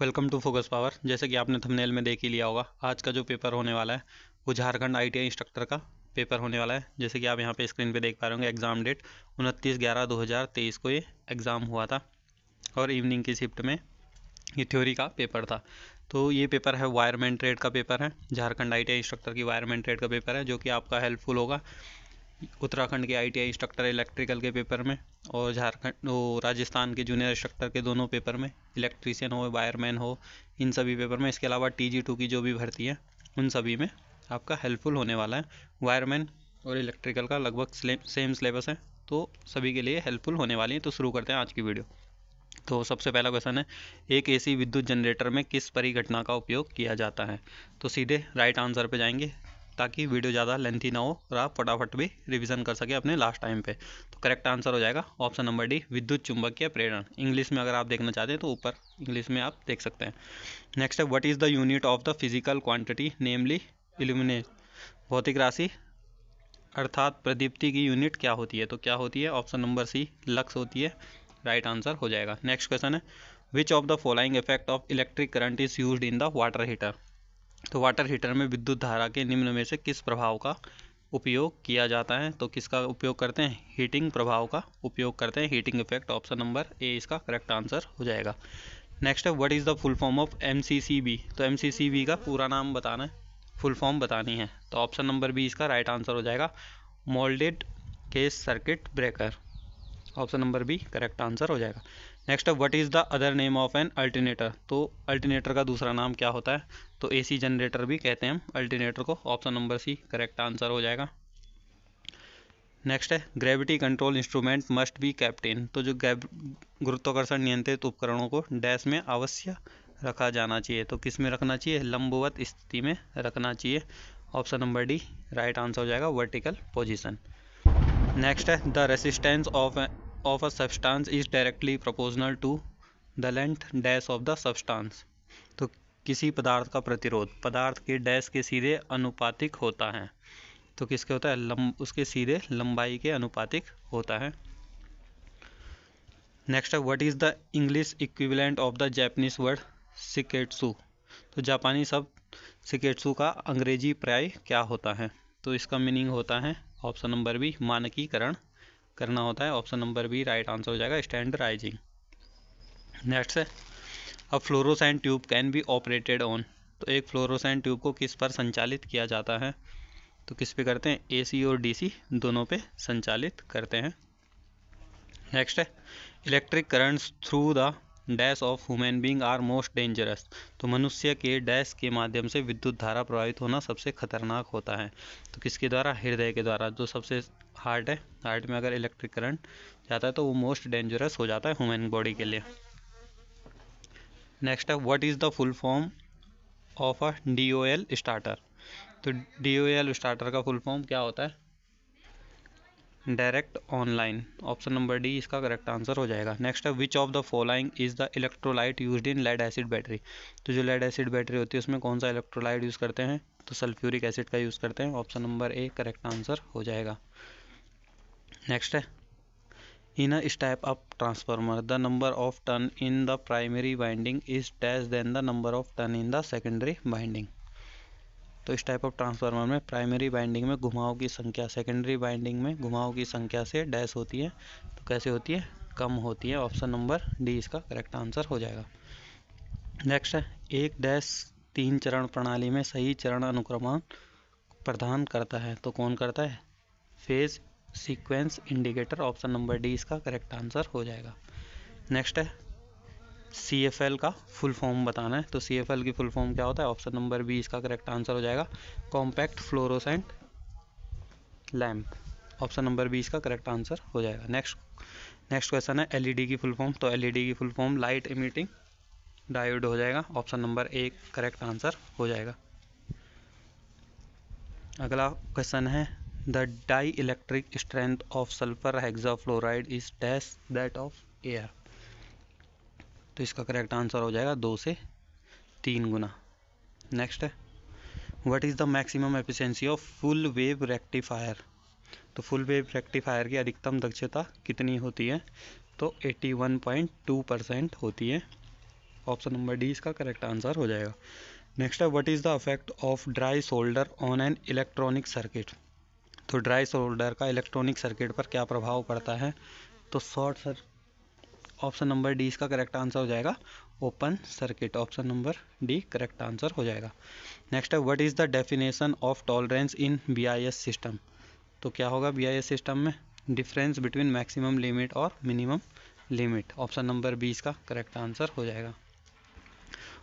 Welcome to focus power. जैसे कि आपने थंबनेल में देख ही लिया होगा, आज का जो पेपर होने वाला है वो झारखंड आईटीआई इंस्ट्रक्टर का पेपर होने वाला है। जैसे कि आप यहाँ पे स्क्रीन पे देख पा रहे होंगे, एग्ज़ाम डेट 29/11/2023 को ये एग्ज़ाम हुआ था और इवनिंग की शिफ्ट में ये थ्योरी का पेपर था। तो ये पेपर है वायरमैन ट्रेड का पेपर है, झारखंड आईटीआई इंस्ट्रक्टर की वायरमैन ट्रेड का पेपर है, जो कि आपका हेल्पफुल होगा उत्तराखंड के आईटीआई इंस्ट्रक्टर इलेक्ट्रिकल के पेपर में और झारखंड वो राजस्थान के जूनियर इंस्ट्रक्टर के दोनों पेपर में, इलेक्ट्रीशियन हो वायरमैन हो, इन सभी पेपर में। इसके अलावा TG2 की जो भी भर्ती है उन सभी में आपका हेल्पफुल होने वाला है। वायरमैन और इलेक्ट्रिकल का लगभग सेम सिलेबस है, तो सभी के लिए हेल्पफुल होने वाली है। तो शुरू करते हैं आज की वीडियो। तो सबसे पहला क्वेश्चन है, एक एसी विद्युत जनरेटर में किस परिघटना का उपयोग किया जाता है। तो सीधे राइट आंसर पे जाएंगे ताकि वीडियो ज़्यादा लेंथी ना हो और आप फटाफट भी रिवीजन कर सके अपने लास्ट टाइम पे। तो करेक्ट आंसर हो जाएगा ऑप्शन नंबर डी, विद्युत चुंबकीय प्रेरण। इंग्लिश में अगर आप देखना चाहते हैं तो ऊपर इंग्लिश में आप देख सकते हैं। नेक्स्ट है, what is the unit of the physical quantity namely illuminate. भौतिक राशि अर्थात प्रदीप्ति की यूनिट क्या होती है। तो क्या होती है, ऑप्शन नंबर सी, लक्स होती है। राइट आंसर हो जाएगा। नेक्स्ट क्वेश्चन है, which of the following effect of electric current is used in the water heater. तो वाटर हीटर में विद्युत धारा के निम्न में से किस प्रभाव का उपयोग किया जाता है। तो किसका उपयोग करते हैं, हीटिंग प्रभाव का उपयोग करते हैं, heating effect. Option number A इसका करेक्ट आंसर हो जाएगा। नेक्स्ट है, what is the full form of MCCB। तो MCCB का पूरा नाम बताना है, फुल फॉर्म बतानी है। तो ऑप्शन नंबर बी इसका राइट आंसर हो जाएगा, moulded case circuit breaker. Option number B correct answer हो जाएगा। नेक्स्ट है, what is the other name of an alternator. तो अल्टरनेटर का दूसरा नाम क्या होता है। तो AC जनरेटर भी कहते हैं हम अल्टरनेटर को। ऑप्शन नंबर सी करेक्ट आंसर हो जाएगा। नेक्स्ट है, gravity control instrument must be kept in. तो जो गुरुत्वाकर्षण नियंत्रित उपकरणों को डैश में अवश्य रखा जाना चाहिए। तो किस में रखना चाहिए, लंबवत स्थिति में रखना चाहिए। Option number D right answer हो जाएगा, वर्टिकल पोजीशन। नेक्स्ट है, the resistance of a substance is directly proportional to the length dash of the substance. तो किसी पदार्थ का प्रतिरोध पदार्थ के डैश के सीधे अनुपातिक होता है। तो किसके होता है, उसके सीधे लंबाई के अनुपातिक होता है। नेक्स्ट है, what is the English equivalent of the Japanese word शिकेत्सु। तो जापानी शब्द शिकेत्सु का अंग्रेजी पर्याय क्या होता है। तो इसका मीनिंग होता है ऑप्शन नंबर बी, मानकीकरण करना होता है। Option number B right answer हो जाएगा, स्टैंडर्डाइजिंग। नेक्स्ट है, अब fluorescent tube can be operated on. तो एक फ्लोरोसेंट ट्यूब को किस पर संचालित किया जाता है। तो किस पे करते हैं, AC और DC दोनों पे संचालित करते हैं। नेक्स्ट है, electric currents through the dash of human being are most dangerous. तो मनुष्य के डैश के माध्यम से विद्युत धारा प्रवाहित होना सबसे खतरनाक होता है। तो किसके द्वारा, हृदय के द्वारा, जो सबसे हार्ट है, हार्ट में अगर इलेक्ट्रिक करंट जाता है तो वो मोस्ट डेंजरस हो जाता है ह्यूमन बॉडी के लिए। नेक्स्ट है, what is the full form of a DOL starter. तो DOL स्टार्टर का फुल फॉर्म क्या होता है, direct online. Option number D इसका करेक्ट आंसर हो जाएगा। नेक्स्ट है, which of the following is the electrolyte used in lead acid battery. तो जो लेड एसिड बैटरी होती है उसमें कौन सा इलेक्ट्रोलाइट यूज़ करते हैं। तो सल्फ्यूरिक एसिड का यूज़ करते हैं। Option number A correct answer हो जाएगा। नेक्स्ट है, in a step up transformer the number of turn in the primary winding is dash then the number of turn in the secondary winding. तो इस type of transformer में primary winding में घुमाव की संख्या सेकेंडरी वाइंडिंग में घुमाव की संख्या से डैश होती है। तो कैसे होती है, कम होती है। ऑप्शन नंबर डी इसका करेक्ट आंसर हो जाएगा। नेक्स्ट है, एक डैश 3 चरण प्रणाली में सही चरण अनुक्रमण प्रदान करता है। तो कौन करता है, phase sequence indicator. Option number D इसका करेक्ट आंसर हो जाएगा। नेक्स्ट है, CFL का फुल फॉर्म बताना है। तो CFL की फुल फॉर्म क्या होता है। ऑप्शन नंबर बी इसका करेक्ट आंसर हो जाएगा, compact fluorescent lamp. Option number B इसका करेक्ट आंसर हो जाएगा। नेक्स्ट क्वेश्चन है, LED की फुल फॉर्म। तो LED की full form light emitting diode हो जाएगा। Option number A correct answer हो जाएगा। अगला क्वेश्चन है, the dielectric strength of sulphur hexafluoride is dash that of air. तो इसका करेक्ट आंसर हो जाएगा 2 से 3 गुना। नेक्स्ट है, what is the maximum efficiency of full wave rectifier. तो फुल वेव रेक्टिफायर की अधिकतम दक्षता कितनी होती है। तो 81.2% होती है। ऑप्शन नंबर डी इसका करेक्ट आंसर हो जाएगा। नेक्स्ट है what is the effect of dry solder on an electronic circuit. तो ड्राई सोल्डर का इलेक्ट्रॉनिक सर्किट पर क्या प्रभाव पड़ता है, तो short sir option number D इसका करेक्ट आंसर हो जाएगा, open circuit, option number D correct answer हो जाएगा। नेक्स्ट है what is the definition of tolerance in BIS system. तो क्या होगा बीआईएस सिस्टम में, डिफरेंस बिटवीन मैक्सिमम लिमिट और minimum limit, option number B इसका करेक्ट आंसर हो जाएगा।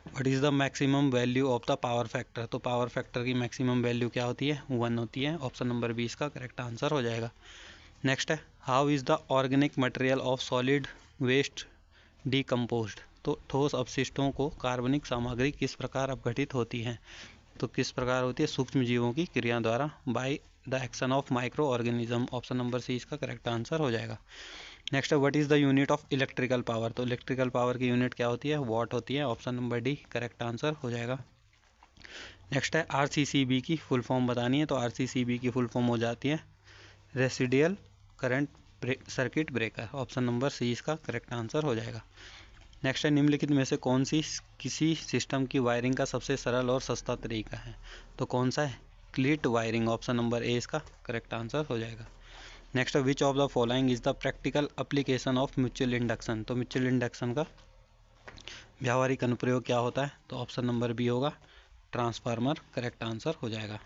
What is the maximum value of the power factor. तो power factor की मैक्सिमम वैल्यू क्या होती है, 1 होती है, ऑप्शन नंबर बी इसका करेक्ट आंसर हो जाएगा। नेक्स्ट है how is the organic material of solid waste decomposed. तो ठोस अपशिष्टों को कार्बनिक सामग्री किस प्रकार अपघटित होती है, तो किस प्रकार होती है, सूक्ष्म जीवों की क्रिया द्वारा, by the action of micro organism, option number C इसका करेक्ट आंसर हो जाएगा। नेक्स्ट है what is the unit of electrical power. तो इलेक्ट्रिकल पावर की यूनिट क्या होती है, वॉट होती है, option number D correct answer हो जाएगा। नेक्स्ट है आरसीसीबी की फुल फॉर्म बतानी है। तो आरसीसीबी की फुल फॉर्म हो जाती है residual current circuit breaker, option number C इसका करेक्ट आंसर हो जाएगा। नेक्स्ट है निम्नलिखित में से कौन सी किसी सिस्टम की वायरिंग का सबसे सरल और सस्ता तरीका है। तो कौन सा है, क्लिट वायरिंग, ऑप्शन नंबर ए इसका करेक्ट आंसर हो जाएगा। नेक्स्ट है which of the following is the practical application of mutual induction. तो म्यूचुअल इंडक्शन का व्यावहारिक अनुप्रयोग क्या होता है, तो ऑप्शन नंबर बी होगा, ट्रांसफार्मर, करेक्ट आंसर हो जाएगा।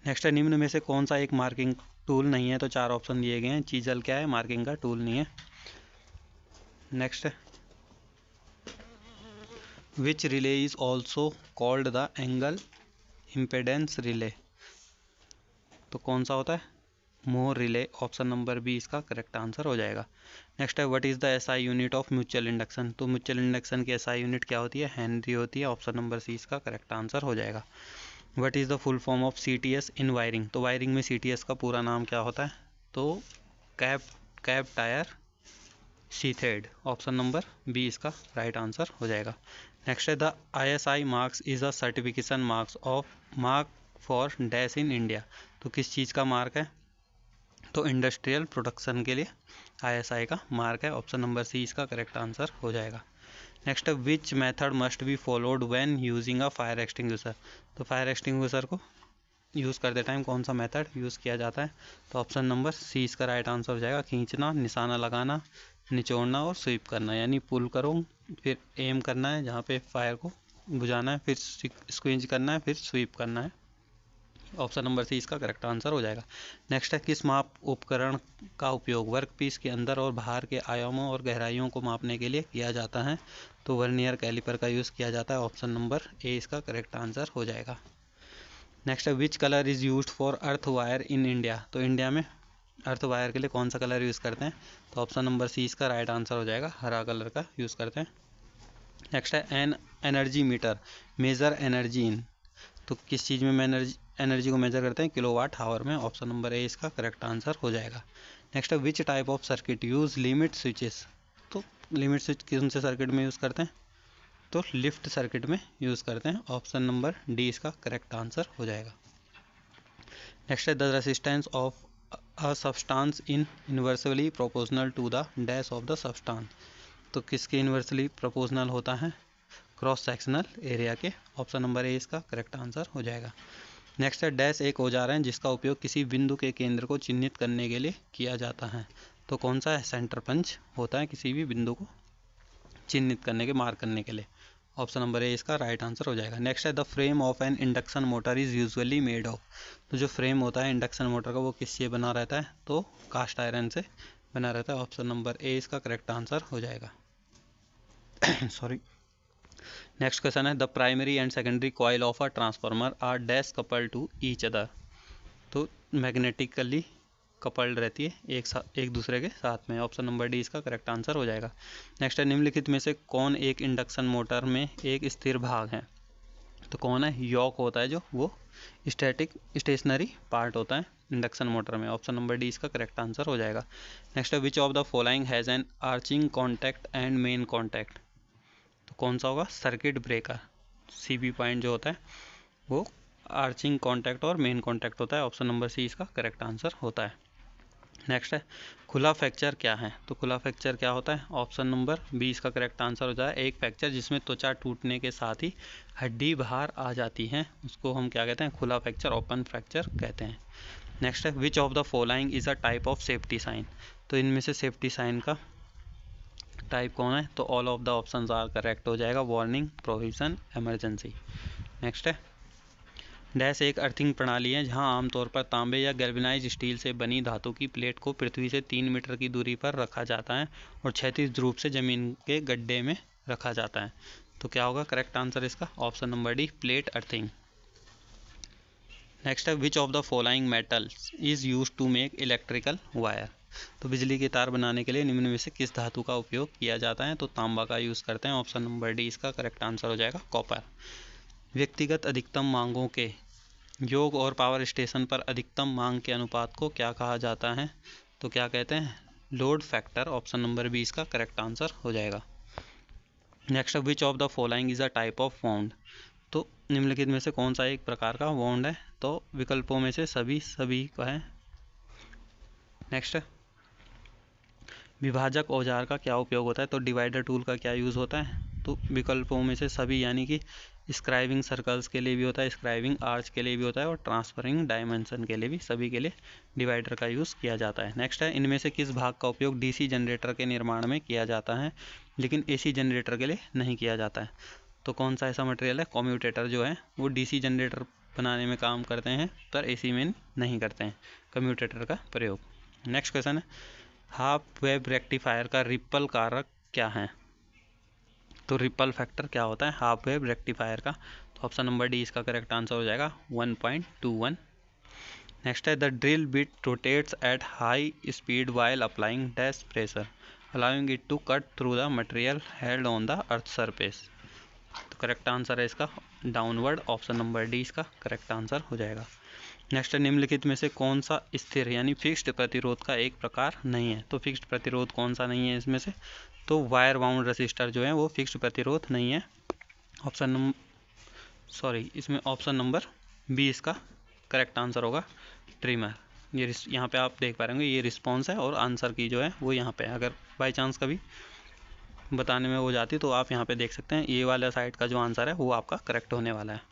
नेक्स्ट है निम्न में से कौन सा एक मार्किंग टूल नहीं है। तो 4 ऑप्शन दिए गए हैं, चीजल क्या है, मार्किंग का टूल नहीं है। नेक्स्ट है विच relay is also called the angle impedance relay. तो कौन सा होता है, मोर रिले, ऑप्शन नंबर बी इसका करेक्ट आंसर हो जाएगा। नेक्स्ट है what is the SI unit of mutual induction. तो म्यूचुअल इंडक्शन की एसआई यूनिट क्या होती है, हेनरी होती है, ऑप्शन नंबर सी इसका करेक्ट आंसर हो जाएगा। What is the full form of CTS in wiring. तो वायरिंग में सीटीएस का पूरा नाम क्या होता है, तो cap tyre sheathed, option number B इसका राइट आंसर हो जाएगा। नेक्स्ट है the ISI marks is a certification mark for dash in India. तो किस चीज़ का मार्क है, तो इंडस्ट्रियल प्रोडक्शन के लिए आईएसआई का मार्क है, ऑप्शन नंबर सी इसका करेक्ट आंसर हो जाएगा। नेक्स्ट है which method must be followed when using a fire extinguisher. तो फायर एक्सटिंग्विशर को यूज़ करते टाइम कौन सा मेथड यूज़ किया जाता है, तो ऑप्शन नंबर सी इसका राइट आंसर हो जाएगा, खींचना, निशाना लगाना, निचोड़ना और स्वीप करना, यानी पुल करो फिर एम करना है जहाँ पे फायर को बुझाना है, फिर स्क्वीज करना है, फिर स्वीप करना है, ऑप्शन नंबर सी इसका करेक्ट आंसर हो जाएगा। नेक्स्ट है किस माप उपकरण का उपयोग वर्कपीस के अंदर और बाहर के आयामों और गहराइयों को मापने के लिए किया जाता है, तो वर्नियर कैलिपर का यूज़ किया जाता है, ऑप्शन नंबर ए इसका करेक्ट आंसर हो जाएगा। नेक्स्ट है which colour is used for earth wire in India. तो इंडिया में अर्थ वायर के लिए कौन सा कलर यूज़ करते हैं, तो ऑप्शन नंबर सी इसका राइट आंसर हो जाएगा, हरा कलर का यूज़ करते हैं। नेक्स्ट है an energy meter measure energy in. तो किस चीज़ में एनर्जी को मेजर करते हैं, किलोवाट हावर में, ऑप्शन नंबर ए इसका करेक्ट आंसर हो जाएगा। नेक्स्ट है which type of circuit use limit switches. तो लिमिट स्विच कौन से सर्किट में यूज़ करते हैं, तो लिफ्ट सर्किट में यूज़ करते हैं, ऑप्शन नंबर डी इसका करेक्ट आंसर हो जाएगा। नेक्स्ट है the resistance of a substance in inversely proportional to the dash of the substance. तो किसके इन्वर्सली प्रोपोर्शनल होता है, क्रॉस सेक्शनल एरिया के, ऑप्शन नंबर ए इसका करेक्ट आंसर हो जाएगा। नेक्स्ट है डैश एक औजार है जिसका उपयोग किसी बिंदु के केंद्र को चिन्हित करने के लिए किया जाता है, तो कौन सा है, सेंटर पंच होता है किसी भी बिंदु को चिन्हित करने के, मार्क करने के लिए, ऑप्शन नंबर ए इसका राइट आंसर हो जाएगा। नेक्स्ट है the frame of N induction motor is usually made of. तो जो फ्रेम होता है इंडक्शन मोटर का वो किससे बना रहता है, तो कास्ट आयरन से बना रहता है, ऑप्शन नंबर ए इसका करेक्ट आंसर हो जाएगा। सॉरी। नेक्स्ट क्वेश्चन है the primary and secondary coil of a transformer are dash couple to each other. तो मैग्नेटिकली कपल्ड रहती है एक दूसरे के साथ में, ऑप्शन नंबर डी इसका करेक्ट आंसर हो जाएगा। नेक्स्ट है निम्नलिखित में से कौन एक इंडक्शन मोटर में एक स्थिर भाग है, तो कौन है, यॉक होता है जो, वो स्टेशनरी पार्ट होता है इंडक्शन मोटर में, ऑप्शन नंबर डी इसका करेक्ट आंसर हो जाएगा। नेक्स्ट है which of the following has an arching contact and main contact. तो कौन सा होगा, सर्किट ब्रेकर, सीबी पॉइंट जो होता है वो आर्चिंग कॉन्टैक्ट और मेन कॉन्टैक्ट होता है, ऑप्शन नंबर सी इसका करेक्ट आंसर होता है। नेक्स्ट है खुला फ्रैक्चर क्या है, तो खुला फ्रैक्चर क्या होता है, ऑप्शन नंबर 20 का करेक्ट आंसर हो जाए एक फ्रैक्चर जिसमें त्वचा टूटने के साथ ही हड्डी बाहर आ जाती है, उसको हम क्या कहते हैं, खुला फ्रैक्चर, ओपन फ्रैक्चर कहते हैं। नेक्स्ट है which of the following is a type of safety sign, तो इनमें से सेफ्टी साइन का टाइप कौन है, तो all of the options are correct हो जाएगा, वार्निंग, प्रोविजन, इमरजेंसी। नेक्स्ट है डैश एक अर्थिंग प्रणाली है जहां आमतौर पर तांबे या गैल्वेनाइज स्टील से बनी धातु की प्लेट को पृथ्वी से 3 मीटर की दूरी पर रखा जाता है और क्षैतिज रूप से जमीन के गड्ढे में रखा जाता है, तो क्या होगा करेक्ट आंसर इसका, option number D, plate earthing. Next है which of the following metals is use to make electrical wire, तो बिजली के तार बनाने के लिए निम्न में से किस धातु का उपयोग किया जाता है, तो तांबा का यूज़ करते हैं, ऑप्शन नंबर डी इसका करेक्ट आंसर हो जाएगा, कॉपर। व्यक्तिगत अधिकतम मांगों के योग और पावर स्टेशन पर अधिकतम मांग के अनुपात को क्या कहा जाता है, तो क्या कहते हैं, लोड फैक्टर, ऑप्शन नंबर 20 का करेक्ट आंसर हो जाएगा। Next which of the following is a type of wand, तो निम्नलिखित में से कौन सा एक प्रकार का वॉन्ड है, तो विकल्पों में से सभी का है। नेक्स्ट विभाजक औजार का क्या उपयोग होता है, तो डिवाइडर टूल का क्या यूज़ होता है, तो विकल्पों में से सभी यानी कि स्क्राइबिंग सर्कल्स के लिए भी होता है, स्क्राइबिंग आर्च के लिए भी होता है और ट्रांसफरिंग डायमेंशन के लिए भी, सभी के लिए डिवाइडर का यूज़ किया जाता है। नेक्स्ट है इनमें से किस भाग का उपयोग डीसी जनरेटर के निर्माण में किया जाता है लेकिन एसी जनरेटर के लिए नहीं किया जाता है, तो कौन सा ऐसा मटेरियल है, कम्यूटेटर जो है वो डीसी जनरेटर बनाने में काम करते हैं पर एसी में नहीं करते हैं कम्यूटेटर का प्रयोग। नेक्स्ट क्वेश्चन है हाफ वेव रेक्टिफायर का रिपल कारक क्या है, तो रिपल फैक्टर क्या होता है हाफ वेव रेक्टिफायर का, तो ऑप्शन नंबर डी इसका करेक्ट आंसर हो जाएगा 1.21। नेक्स्ट है the drill bit rotates at high speed while applying dash pressure allowing it to cut through the material held on the earth surface, तो correct answer है इसका downward, option number D इसका correct answer हो जाएगा। Next निम्नलिखित में से कौन सा स्थिर यानी फिक्स्ड प्रतिरोध का एक प्रकार नहीं है, तो फिक्स्ड प्रतिरोध कौन सा नहीं है इसमें से, तो वायर बाउंड रेसिस्टर जो है वो फिक्स्ड प्रतिरोध नहीं है, इसमें ऑप्शन नंबर बी इसका करेक्ट आंसर होगा, ट्रिमर। ये यहाँ पे आप देख पा रहे होंगे ये रिस्पॉन्स है और आंसर की जो है वो यहाँ पे है, अगर बाई चांस कभी बताने में हो जाती तो आप यहाँ पे देख सकते हैं ये वाला साइड का जो आंसर है वो आपका करेक्ट होने वाला है।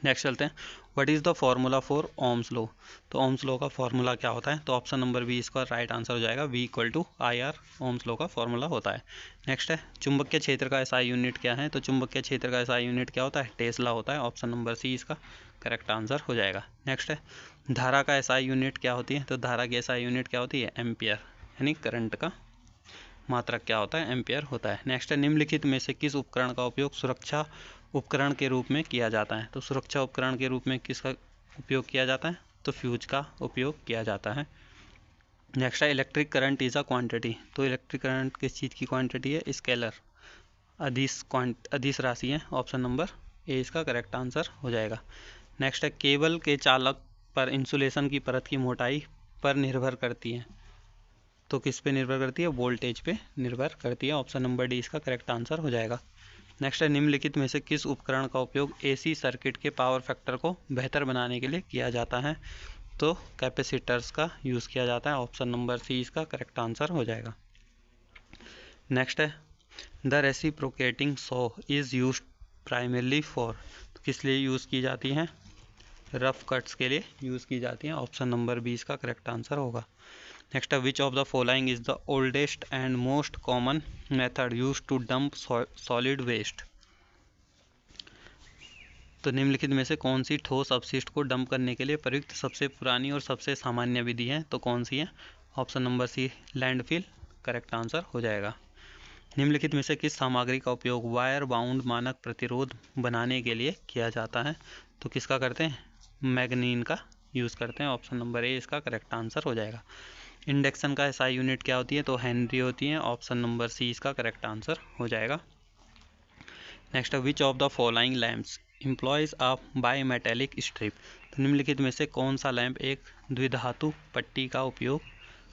नेक्स्ट चलते हैं what is the formula for Ohm's law, तो ओम्स लॉ का फॉर्मूला क्या होता है, तो ऑप्शन नंबर बी इसका राइट आंसर हो जाएगा, V = IR ओम्स लॉ का फॉर्मूला होता है। नेक्स्ट है चुंबकीय क्षेत्र का SI यूनिट क्या है, तो चुंबकीय क्षेत्र का SI यूनिट क्या होता है, टेस्ला होता है, ऑप्शन नंबर सी इसका करेक्ट आंसर हो जाएगा। नेक्स्ट है धारा का SI यूनिट क्या होती है, तो धारा की SI यूनिट क्या होती है, एम्पियर, यानी करंट का मात्रक क्या होता है, एम्पियर होता है। नेक्स्ट है निम्नलिखित में से किस उपकरण का उपयोग सुरक्षा उपकरण के रूप में किया जाता है, तो सुरक्षा उपकरण के रूप में किसका उपयोग किया जाता है, तो फ्यूज का उपयोग किया जाता है। नेक्स्ट है electric current is a quantity, तो इलेक्ट्रिक करंट किस चीज़ की क्वांटिटी है, स्केलर, अदिश राशि है, ऑप्शन नंबर ए इसका करेक्ट आंसर हो जाएगा। नेक्स्ट है केबल के चालक पर इंसुलेशन की परत की मोटाई पर निर्भर करती है, तो किस पे निर्भर करती है, वोल्टेज पे निर्भर करती है, ऑप्शन नंबर डी इसका करेक्ट आंसर हो जाएगा। नेक्स्ट है निम्नलिखित में से किस उपकरण का उपयोग एसी सर्किट के पावर फैक्टर को बेहतर बनाने के लिए किया जाता है, तो कैपेसिटर्स का यूज़ किया जाता है, ऑप्शन नंबर सी इसका करेक्ट आंसर हो जाएगा। नेक्स्ट है the reciprocating saw is use primarily for, तो किस लिए यूज़ की जाती है, रफ कट्स के लिए यूज़ की जाती है, ऑप्शन नंबर बी इसका करेक्ट आंसर होगा। नेक्स्ट है which of the following is the oldest and most common method use to dump solid waste, तो निम्नलिखित में से कौन सी ठोस अपशिष्ट को डंप करने के लिए प्रयुक्त सबसे पुरानी और सबसे सामान्य विधि है, तो कौन सी है, option number C landfill correct answer हो जाएगा। निम्नलिखित में से किस सामग्री का उपयोग वायर बाउंड मानक प्रतिरोध बनाने के लिए किया जाता है, तो किसका करते हैं, मैग्नीन का यूज़ करते हैं, ऑप्शन नंबर ए इसका करेक्ट आंसर हो जाएगा। इंडक्शन का SI यूनिट क्या होती है, तो हेनरी होती है, ऑप्शन नंबर सी इसका करेक्ट आंसर हो जाएगा। Next which of the following lamps employees of by metallic strip, तो निम्नलिखित में से कौन सा लैंप एक द्विधातु पट्टी का उपयोग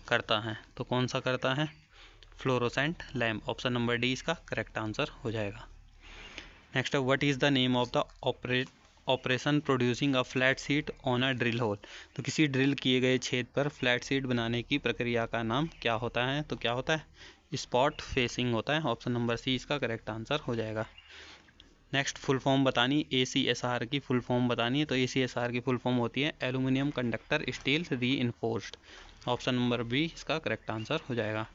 करता है, तो कौन सा करता है, fluorescent lamp, option number D इसका करेक्ट आंसर हो जाएगा। Next what is the name of the operation producing a flat seat on a drill hole. तो किसी ड्रिल किए गए छेद पर फ्लैट सीट बनाने की प्रक्रिया का नाम क्या होता है? तो क्या होता है? स्पॉट फेसिंग होता है। ऑप्शन नंबर सी इसका करेक्ट आंसर हो जाएगा। नेक्स्ट फुल फॉर्म बतानी, ACSR की फुल फॉर्म बतानी है। तो ACSR की फुल फॉर्म होती है एल्यूमिनियम कंडक्टर स्टील री इन्फोर्स्ड। ऑप्शन नंबर बी इसका करेक्ट आंसर हो जाएगा।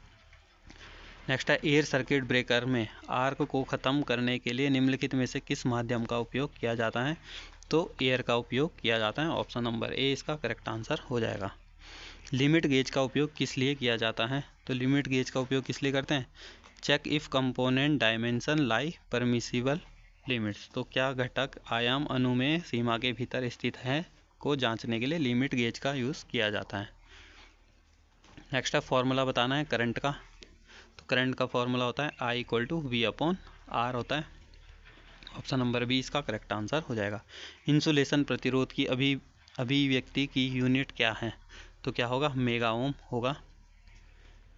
नेक्स्ट है एयर सर्किट ब्रेकर में आर्क को ख़त्म करने के लिए निम्नलिखित में से किस माध्यम का उपयोग किया जाता है? तो एयर का उपयोग किया जाता है। ऑप्शन नंबर ए इसका करेक्ट आंसर हो जाएगा। लिमिट गेज का उपयोग किस लिए किया जाता है? तो लिमिट गेज का उपयोग किस लिए करते हैं? Check if component dimension lie permissible limits. तो क्या घटक आयाम अनुमेय सीमा के भीतर स्थित है को जांचने के लिए लिमिट गेज का यूज़ किया जाता है। नेक्स्ट है फॉर्मूला बताना है करंट का। तो करंट का फॉर्मूला होता है I = V/R होता है। ऑप्शन नंबर बी इसका करेक्ट आंसर हो जाएगा। इंसुलेशन प्रतिरोध की अभिव्यक्ति की यूनिट क्या है? तो क्या होगा? मेगा ओम होगा।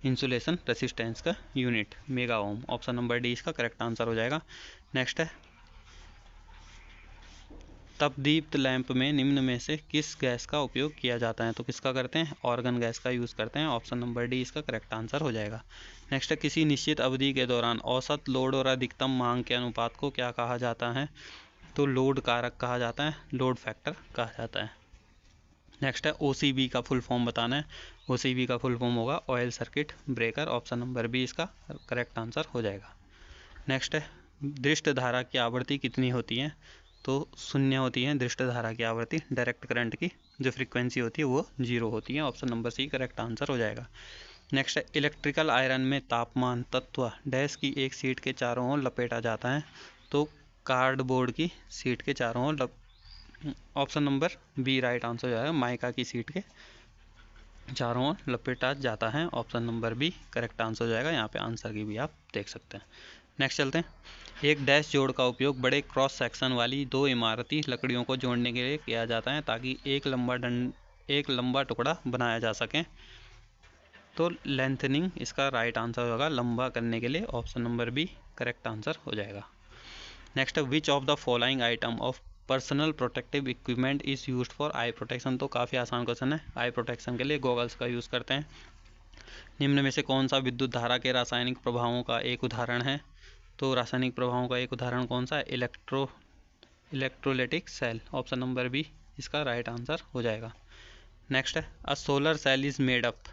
इंसुलेशन रेसिस्टेंस का unit mega ohm. Option number D इसका करेक्ट आंसर हो जाएगा। नेक्स्ट है तपदीप्त लैंप में निम्न में से किस गैस का उपयोग किया जाता है? तो किसका करते हैं? ऑर्गन गैस का यूज़ करते हैं। ऑप्शन नंबर डी इसका करेक्ट आंसर हो जाएगा। नेक्स्ट है किसी निश्चित अवधि के दौरान औसत लोड और अधिकतम मांग के अनुपात को क्या कहा जाता है? तो लोड कारक कहा जाता है, लोड फैक्टर कहा जाता है। नेक्स्ट है OCB का फुल फॉर्म बताना है। OCB का फुल फॉर्म होगा oil circuit breaker. Option number B इसका करेक्ट आंसर हो जाएगा। नेक्स्ट है दृष्ट धारा की आवृत्ति कितनी होती है? तो 0 होती है दृष्ट धारा की आवृत्ति। डायरेक्ट करंट की जो फ्रीक्वेंसी होती है वो 0 होती है। ऑप्शन नंबर सी करेक्ट आंसर हो जाएगा। नेक्स्ट है इलेक्ट्रिकल आयरन में तापमान तत्व डैश की एक सीट के चारों ओर लपेटा जाता है। तो कार्डबोर्ड की सीट के चारों ओर option number B right answer हो जाएगा। माइका की सीट के चारों ओर लपेटा जाता है। Option number B correct answer हो जाएगा। यहाँ पे आंसर की भी आप देख सकते हैं। नेक्स्ट चलते हैं। एक डैश जोड़ का उपयोग बड़े क्रॉस सेक्शन वाली दो इमारती लकड़ियों को जोड़ने के लिए किया जाता है ताकि एक लंबा टुकड़ा बनाया जा सके। तो लेंथनिंग इसका राइट आंसर होगा, लंबा करने के लिए। Option number B correct answer हो जाएगा। Next which of the following item of personal protective equipment is used for eye protection. तो काफ़ी आसान क्वेश्चन है। आई प्रोटेक्शन के लिए गॉगल्स का यूज़ करते हैं। निम्न में से कौन सा विद्युत धारा के रासायनिक प्रभावों का एक उदाहरण है? तो रासायनिक प्रभावों का एक उदाहरण कौन सा है? Electrolytic cell. Option number B इसका राइट आंसर हो जाएगा। नेक्स्ट है a solar cell is made up.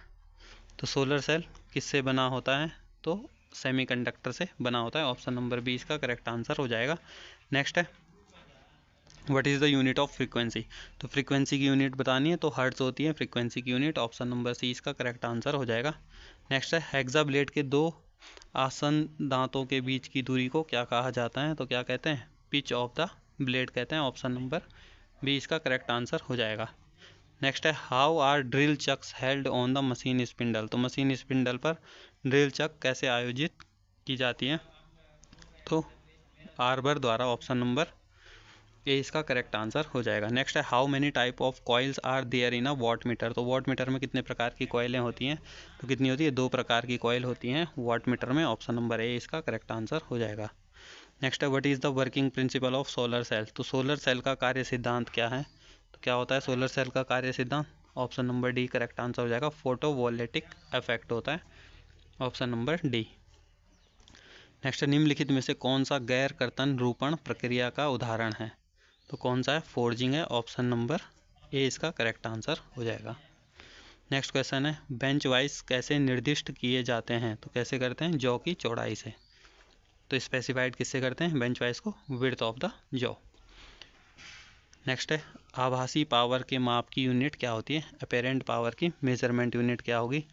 तो सोलर सेल किससे बना होता है? तो सेमीकंडक्टर से बना होता है। ऑप्शन नंबर बी इसका करेक्ट आंसर हो जाएगा। नेक्स्ट है what is the unit of frequency. तो फ्रीक्वेंसी की यूनिट बतानी है तो हर्ट्ज होती है फ्रीक्वेंसी की यूनिट। ऑप्शन नंबर सी इसका करेक्ट आंसर हो जाएगा। नेक्स्ट है हेक्सा ब्लेड के दो आसन दांतों के बीच की दूरी को क्या कहा जाता है? तो क्या कहते हैं? पिच ऑफ द ब्लेड कहते हैं। ऑप्शन नंबर बी इसका करेक्ट आंसर हो जाएगा। नेक्स्ट है how are drill chucks held on the machine spindle. तो मशीन स्पिंडल पर ड्रिल चक कैसे आयोजित की जाती है? तो आर्बर द्वारा। ऑप्शन नंबर ए इसका करेक्ट आंसर हो जाएगा। नेक्स्ट है how many type of coils are there in a watt meter. तो वॉट मीटर में कितने प्रकार की कॉइलें होती हैं? तो कितनी होती है? 2 प्रकार की कॉइल होती हैं वॉट मीटर में। ऑप्शन नंबर ए इसका करेक्ट आंसर हो जाएगा। नेक्स्ट है what is the working principle of solar cell. तो सोलर सेल का कार्य सिद्धांत क्या है? तो क्या होता है सोलर सेल का कार्य सिद्धांत? Option number D correct answer हो जाएगा। फोटोवोल्टिक इफेक्ट होता है। Option number D. नेक्स्ट निम्नलिखित में से कौन सा गैर कर्तन रूपण प्रक्रिया का उदाहरण है? तो कौन सा है? फोर्जिंग है। ऑप्शन नंबर ए इसका करेक्ट आंसर हो जाएगा। नेक्स्ट क्वेश्चन है बेंच वाइज कैसे निर्दिष्ट किए जाते हैं? तो कैसे करते हैं? जॉ की चौड़ाई से। तो स्पेसिफाइड किससे करते हैं बेंच वाइज को? Width of the jaw. Next है आभासी पावर के माप की यूनिट क्या होती है? अपेरेंट पावर की मेजरमेंट यूनिट क्या होगी?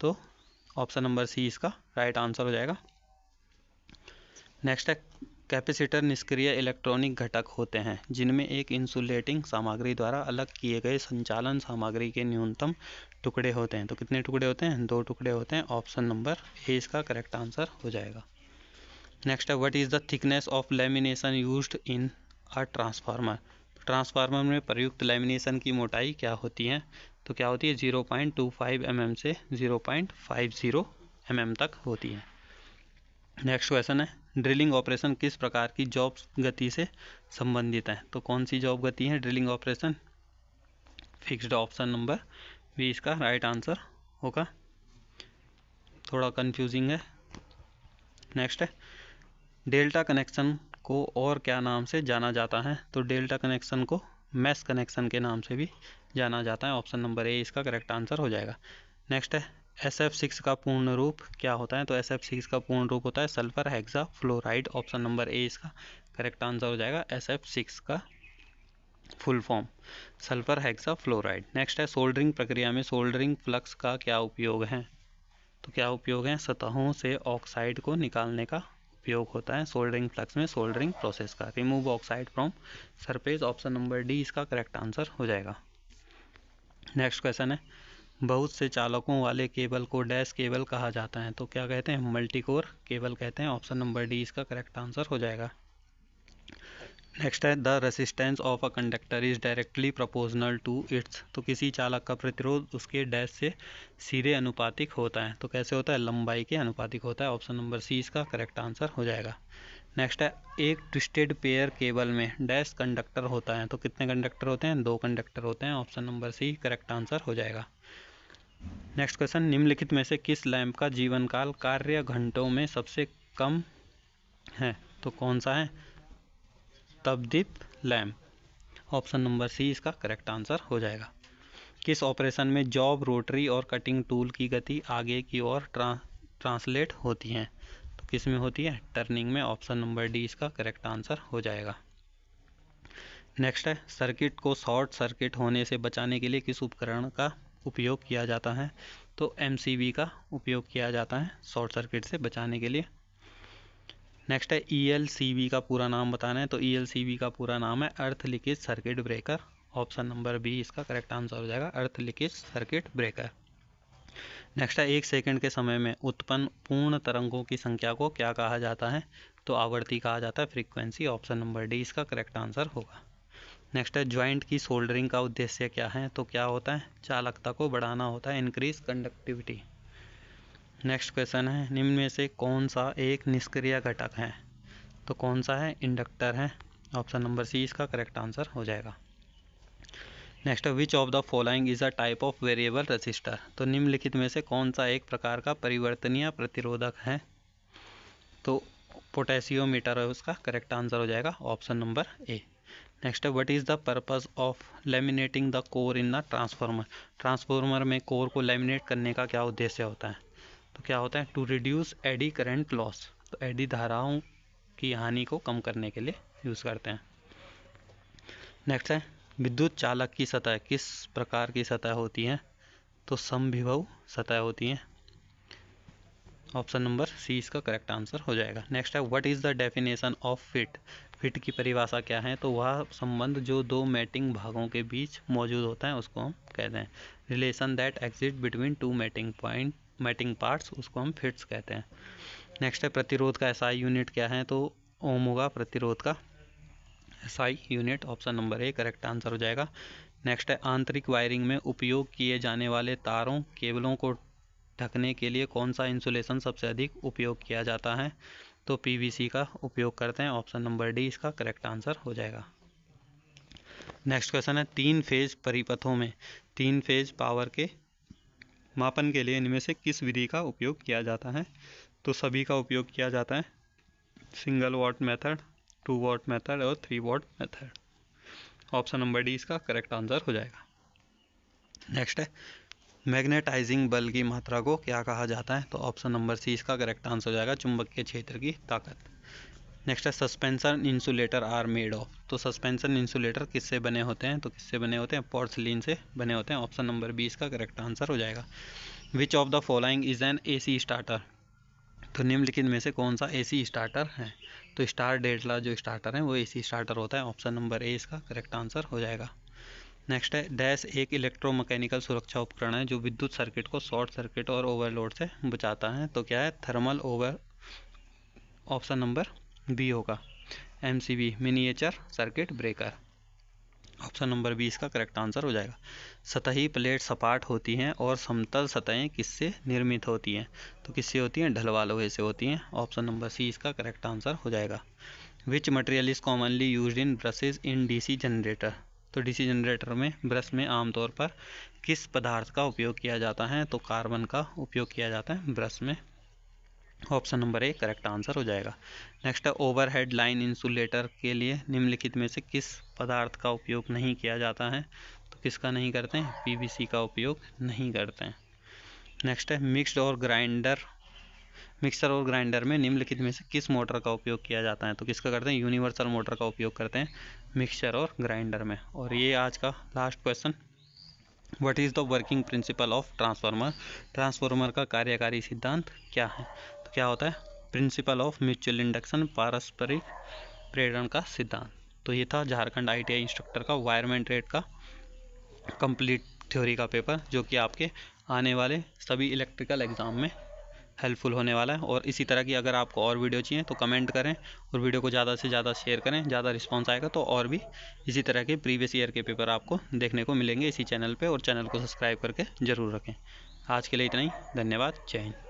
तो ऑप्शन नंबर सी इसका राइट आंसर हो जाएगा। नेक्स्ट है कैपेसिटर निष्क्रिय इलेक्ट्रॉनिक घटक होते हैं जिनमें एक इंसुलेटिंग सामग्री द्वारा अलग किए गए संचालन सामग्री के न्यूनतम टुकड़े होते हैं। तो कितने टुकड़े होते हैं? 2 टुकड़े होते हैं। ऑप्शन नंबर ए इसका करेक्ट आंसर हो जाएगा। नेक्स्ट है what is the thickness of lamination used in a transformer. Transformer में प्रयुक्त लैमिनेशन की मोटाई क्या होती है? तो क्या होती है? 0.25 mm से 0.50 mm तक होती है। नेक्स्ट क्वेश्चन है ड्रिलिंग ऑपरेशन किस प्रकार की जॉब गति से संबंधित है? तो कौन सी जॉब गति है drilling operation? Fixed. Option number B इसका राइट आंसर होगा। थोड़ा कंफ्यूजिंग है। नेक्स्ट है, डेल्टा कनेक्शन को और क्या नाम से जाना जाता है? तो डेल्टा कनेक्शन को मैश कनेक्शन के नाम से भी जाना जाता है। ऑप्शन नंबर ए इसका करेक्ट आंसर हो जाएगा। नेक्स्ट है, SF6 का पूर्ण रूप क्या होता है? तो SF6 का पूर्ण रूप होता है sulphur hexa fluoride. Option number A इसका करेक्ट आंसर हो जाएगा। SF6 का full form sulphur hexa fluoride. Next है, सोल्डरिंग प्रक्रिया में सोल्डरिंग फ्लक्स का क्या उपयोग है? तो क्या उपयोग है? सतहों से ऑक्साइड को निकालने का उपयोग होता है सोल्डरिंग फ्लक्स में, सोल्डरिंग प्रोसेस का। Remove oxide from surface. Option number D इसका करेक्ट आंसर हो जाएगा। नेक्स्ट क्वेश्चन है, बहुत से चालकों वाले केबल को डैश केबल कहा जाता है? तो क्या कहते हैं? मल्टीकोर केबल कहते हैं। ऑप्शन नंबर डी इसका करेक्ट आंसर हो जाएगा। नेक्स्ट है, the resistance of a conductor is directly proportional to its. तो किसी चालक का प्रतिरोध उसके डैश से सीधे अनुपातिक होता है। तो कैसे होता है? लंबाई के अनुपातिक होता है। ऑप्शन नंबर सी इसका करेक्ट आंसर हो जाएगा। नेक्स्ट है, एक ट्विस्टेड पेयर केबल में डैश कंडक्टर होता है। तो कितने कंडक्टर होते हैं? 2 कंडक्टर होते हैं। ऑप्शन नंबर सी करेक्ट आंसर हो जाएगा। नेक्स्ट क्वेश्चन, निम्नलिखित में से किस लैंप का जीवन काल कार्य घंटों में सबसे कम है? तो कौन सा है? तपदीप लैंप। ऑप्शन नंबर सी इसका करेक्ट आंसर हो जाएगा। किस ऑपरेशन में जॉब, रोटरी और कटिंग टूल की गति आगे की ओर ट्रांसलेट होती है? तो किस में होती है? टर्निंग में। ऑप्शन नंबर डी इसका करेक्ट आंसर हो जाएगा। नेक्स्ट है, सर्किट को शॉर्ट सर्किट होने से बचाने के लिए किस उपकरण का उपयोग किया जाता है? तो MCB का उपयोग किया जाता है शॉर्ट सर्किट से बचाने के लिए। नेक्स्ट है, ELCB का पूरा नाम बताना है। तो ELCB का पूरा नाम है earth leakage circuit breaker. Option number B इसका करेक्ट आंसर हो जाएगा, earth leakage circuit breaker. Next है, 1 सेकंड के समय में उत्पन्न पूर्ण तरंगों की संख्या को क्या कहा जाता है? तो आवृत्ति कहा जाता है, फ्रीक्वेंसी। ऑप्शन नंबर डी इसका करेक्ट आंसर होगा। नेक्स्ट है, ज्वाइंट की सोल्डरिंग का उद्देश्य क्या है? तो क्या होता है? चालकता को बढ़ाना होता है, इंक्रीज कंडक्टिविटी। नेक्स्ट क्वेश्चन है, निम्न में से कौन सा एक निष्क्रिय घटक है? तो कौन सा है? इंडक्टर है। ऑप्शन नंबर सी इसका करेक्ट आंसर हो जाएगा। नेक्स्ट है, which of the following is a type of variable resistor? तो निम्नलिखित में से कौन सा एक प्रकार का परिवर्तनीय प्रतिरोधक है? तो पोटेशियोमीटर है उसका करेक्ट आंसर हो जाएगा। ऑप्शन नंबर ए। नेक्स्ट है, what is the purpose of laminating the core in the transformer? Transformer में कोर को लेमिनेट करने का क्या उद्देश्य होता है? तो क्या होता है? To reduce eddy current loss. तो एडी धाराओं की हानि को कम करने के लिए यूज़ करते हैं। नेक्स्ट है, विद्युत चालक की सतह किस प्रकार की सतह होती है? तो समविभव सतह होती है। ऑप्शन नंबर सी इसका करेक्ट आंसर हो जाएगा। नेक्स्ट है, what is the definition of fit? Fit की परिभाषा क्या है? तो वह संबंध जो दो मैटिंग भागों के बीच मौजूद होता है उसको हम कहते हैं relation that exist between two mating parts, उसको हम फिट्स कहते हैं। नेक्स्ट है, प्रतिरोध का SI यूनिट क्या है? तो ओम होगा प्रतिरोध का SI unit. Option number A correct answer हो जाएगा। नेक्स्ट है, आंतरिक वायरिंग में उपयोग किए जाने वाले तारों केबलों को ढकने के लिए कौन सा इंसुलेशन सबसे अधिक उपयोग किया जाता है? तो PVC का उपयोग करते हैं। ऑप्शन नंबर डी इसका करेक्ट आंसर हो जाएगा। नेक्स्ट क्वेश्चन है, 3 फेज परिपथों में 3 फेज पावर के मापन के लिए इनमें से किस विधि का उपयोग किया जाता है? तो सभी का उपयोग किया जाता है, single what method, 2 what method और 3 what method. Option number D इसका करेक्ट आंसर हो जाएगा। नेक्स्ट है, मैग्नेटाइजिंग बल की मात्रा को क्या कहा जाता है? तो ऑप्शन नंबर सी इसका करेक्ट आंसर हो जाएगा, चुंबकीय क्षेत्र की ताकत। नेक्स्ट है, suspension insulator are made of. तो सस्पेंशन इंसुलेटर किससे बने होते हैं? तो किससे बने होते हैं? पोर्सिलीन से बने होते हैं। ऑप्शन नंबर बी इसका करेक्ट आंसर हो जाएगा। विच of the following is an AC starter? तो निम्नलिखित में से कौन सा AC स्टार्टर है? तो स्टार डेल्टा जो स्टार्टर है वो AC स्टार्टर होता है। ऑप्शन नंबर ए इसका करेक्ट आंसर हो जाएगा। नेक्स्ट है, डैश एक इलेक्ट्रोमैकेनिकल सुरक्षा उपकरण है जो विद्युत सर्किट को शॉर्ट सर्किट और ओवरलोड से बचाता है। तो क्या है? Thermal over. Option number B होगा, MCB miniature circuit breaker. Option number 20 का करेक्ट आंसर हो जाएगा। सतही प्लेट सपाट होती हैं और समतल सतहें किससे निर्मित होती हैं? तो किससे होती हैं? ढलवा लोहे से होती हैं। ऑप्शन नंबर सी इसका करेक्ट आंसर हो जाएगा। Which material is commonly used in brushes in DC generator? तो डीसी जनरेटर में ब्रश में आमतौर पर किस पदार्थ का उपयोग किया जाता है? तो कार्बन का उपयोग किया जाता है ब्रश में। Option number A correct answer हो जाएगा। नेक्स्ट है ओवरहेड लाइन इंसुलेटर के लिए निम्नलिखित में से किस पदार्थ का उपयोग नहीं किया जाता है? तो किसका नहीं करते हैं? पीवीसी का उपयोग नहीं करते हैं। नेक्स्ट है मिक्सर और ग्राइंडर में निम्नलिखित में से किस मोटर का उपयोग किया जाता है? तो किसका करते हैं? यूनिवर्सल मोटर का उपयोग करते हैं मिक्सचर और ग्राइंडर में। और ये आज का last question, what is the working principle of transformer? Transformer का कार्यकारी सिद्धांत क्या है? तो क्या होता है? प्रिंसिपल ऑफ म्यूचुअल इंडक्शन, पारस्परिक प्रेरण का सिद्धांत। तो ये था झारखंड ITI इंस्ट्रक्टर का वायरमैन ट्रेड का कंप्लीट थ्योरी का पेपर, जो कि आपके आने वाले सभी इलेक्ट्रिकल एग्जाम में हेल्पफुल होने वाला है। और इसी तरह की अगर आपको और वीडियो चाहिए तो कमेंट करें और वीडियो को ज़्यादा से ज़्यादा शेयर करें। ज़्यादा रिस्पांस आएगा तो और भी इसी तरह के प्रीवियस ईयर के पेपर आपको देखने को मिलेंगे इसी चैनल पे, और चैनल को सब्सक्राइब करके ज़रूर रखें। आज के लिए इतना ही, धन्यवाद, जय हिंद।